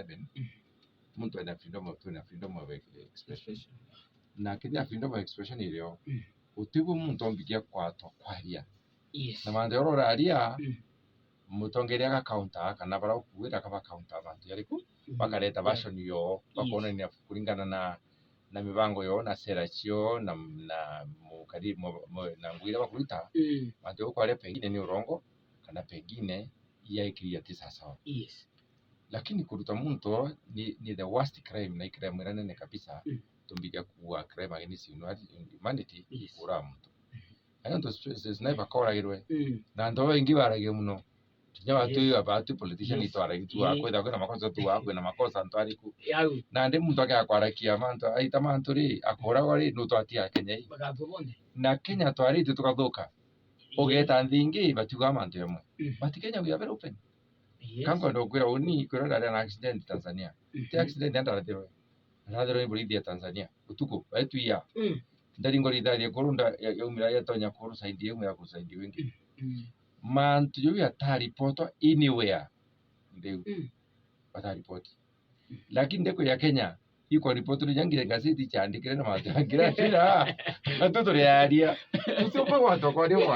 1997 muntu ana freedom of expression na kiti freedom of expression ilio utibu muntu ombikia kwato kwaria na mande orora aria mutongeria ka counter kana bara kuwira kaba counter bantu yariku bakareta version yo bakona ni kulingana na mibango yo na sera cio na mukari na ngwira bakuruta bantu kwa ale pengine ni urongo kana pengine yaikiria tisa sawa lakini kuruta muntu ni the worst crime na crime nene kabisa tumbikia kuwa crime against humanity kura muntu ayo ndo sniper koragirwe na ndo wengi barage muno tinya watu politician itwara gitu akwenda kwena makosa tu akwena makosa ntwariku na ndi muntu akakwarakia mantu aita mantu ri akora wari nuto atia Kenya na Kenya twari tukathuka ogeta ndingi batuga mantu yamwe but Kenya we are very open kango ndo kwira uni kwira ndari na accident Tanzania ti accident ndara ni polisi ya Tanzania utuko baitu ya ndari ngori ndari korunda ya umira ya tonya koru saidi yemu ya kusaidi wengi mantu yo ya report anywhere ndio report lakini ndeko ya Kenya iko report ni nyangire gazeti chaandikire na mantu angira shira atoto rearia usopa watu kwa ndio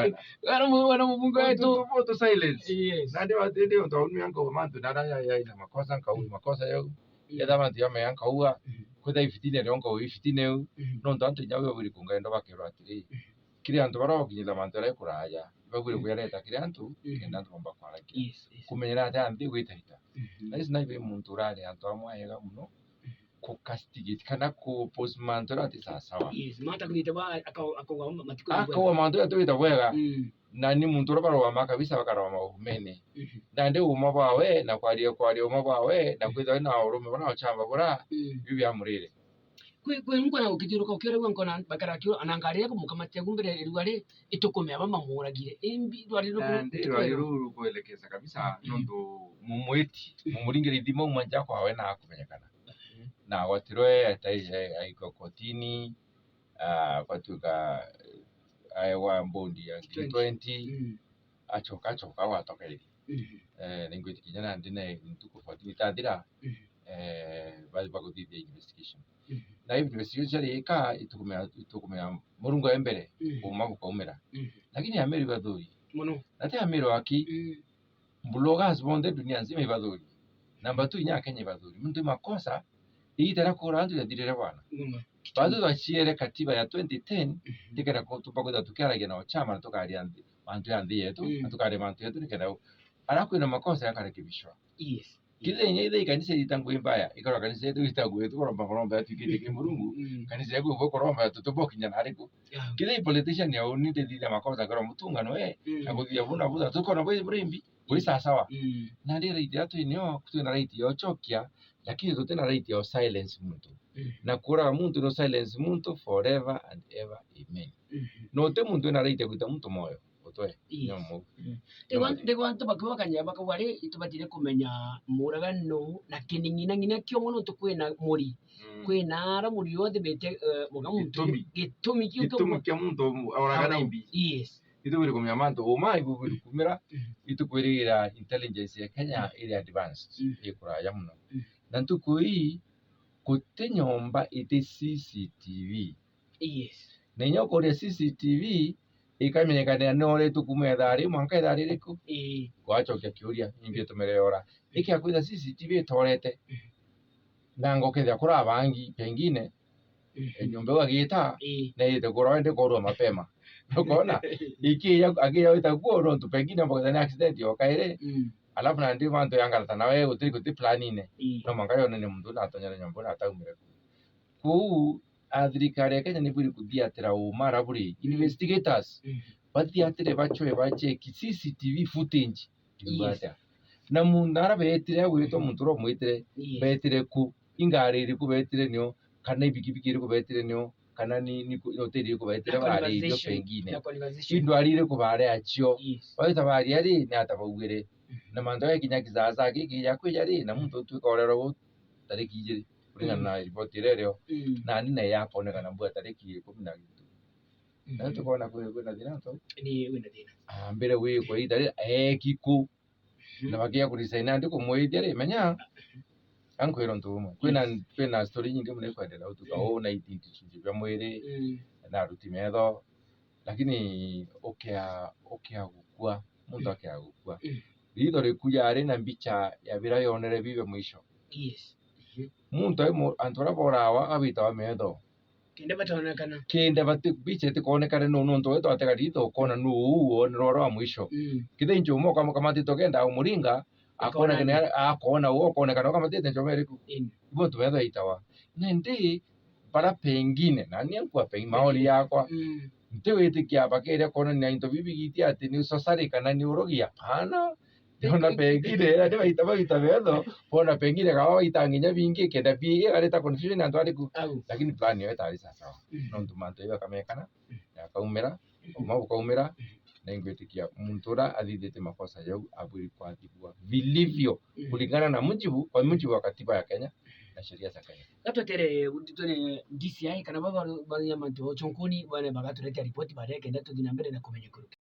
wana mbunge wetu to silence na ndio ndo unyango mantu na ya makosa makosa yao ya dama ndio ameanka huwa kwenda ifitine rongo ifitine no ndantu nyawe buri kungendo bakero atiri kiri antu baro kinyira mantu ra kuraya bagure kuyareta kiri antu kenda ndomba kwara ki kumenyera ata ndi gwitaita nais naibe muntu rale antu amwayega muno ko castigate kana ko postman ati sawa mata kunita ba akawa matiko akawa mantu atoita wega na ni muntu robaro wa makabisa bakara wa umene na nde uma bawe na kwali uma bawe na kwitha na urume bana ochamba bora bibi amurire kwe ngo na ukijiruka ukere ngo na bakara kyo anangaria ko mukamate gumbere irware itukomea bama muragire imbi rwari ruru kuelekeza kabisa nondo mumweti mumuringire idimo umanja kwa we na kumenyekana na watiroe aiko kotini kwatuka aiwa mbondi ya 20 achoka watoka hivi ningwiti kijana ndine ntuko kotini tandira bali bakudide investigation na investigation ika itukumea murungo embere umago kaumera lakini ameri baduri muno nate amero aki bloggers bonde dunia nzima ibaduri namba 2 nya Kenya ibaduri mtu makosa itara kurandu ya direre bwana bado bachiere katiba ya 2010 ndikera ko tupagoda tukaragia na chama tukaria bantu yandi yetu tukare bantu yetu nikera arakwina makosa yakarekebishwa kile yenye kanisa litangu mbaya ikora kanisa yetu itagu yetu koromba atukite kimurungu kanisa yetu uko koromba tutobokinya nariko kile politician ya unite dile makosa kora Mutunga noe akudia buna tuko na bwe mrimbi bwe sawa na ndire idiatu inyo kutuna right yo chokia lakini zote na right yo silence muntu na kura muntu no silence muntu forever and ever amen no te muntu na right kuita muntu moyo otoe nyomo de kwanto bakubakanya bakawari itubatire kumenya muragano na kiningina kyo muno tukwena muri kwena muri yode bete muga muntu gitumi kyo muntu oragana imbi itubiri kumya manto omai bubiri kumira itukwirira intelligence ya Kenya ile advanced ikura ya muno nantu kui kutenyomba ite CCTV nenyo kore CCTV ikamenyekana nore tukumethari mwanka thari riku kwachokia kiuria imbie tumereora iki akwitha CCTV torete nango ketha kura bangi pengine nyombe wagita na ite kurwende korwa mapema ukona iki agia itakuwa ndo pengine mboga na accident yokaire alafu na ndio manto yangalata na wewe utiko planine no mangayo nene mtu na atonyana nyombo na ataumire ku athirikari ya Kenya niburi kuthiatira umara buri investigators bathiatire bachoe bacheki CCTV footage ibata na mundara betire gwito muntu ro mwitire betire ku ingari iri kubetire nyo kana ibikibiki iri kubetire nyo kana ni hoteli iri kubetire bari ibyo pengine indo arire kubare acio baita bari ari na atabugire na mando ya kinyakizaza giki yakwejari na muntu tukorero tariki ije na ripoti leo na nina yapo onekana mbua tariki 12 na tukona kwenda dinato ni wenda dina mbere we kwa idare kiku na bagia kulisaina ndiko mweidere menya ankwira ntumu kwina story nyingi mune kwendera utuka na itinti bya mwiri na ruti metho lakini okea gukua muntu akea gukua ritho rikuja ari na mbicha ya bira yonere bibe mwisho muntu antora borawa abita wa metho kende bati biche tikuonekana nuntu wetu atega ritho kona nuo nroro wa mwisho kithe njumo kama titogenda umuringa akona uo kuonekana kama tete njomeriku ibo tuweza itawa nende para pengine na niankwa pengine maoni yakwa ntiwitikia bakere kona ni into bibigiti ati ni sosari kana ni urogia pana ndona pengine ade baita bedo kona pengine kawa itanginya bingi kenda biye aleta confusion antu aliku lakini plan yo etari sasa no ntumanto iba kamekana yakaumira ukaumira na ingwetikia muntura athithite makosa yau aburi kwathibwa vilivyo kulingana na mujibu wa katiba ya Kenya na sheria za Kenya. Gatwetere DCI kana baba banyamatu chonkoni bwana bagatuletea ripoti baadaye kenda tudinambere na kumenya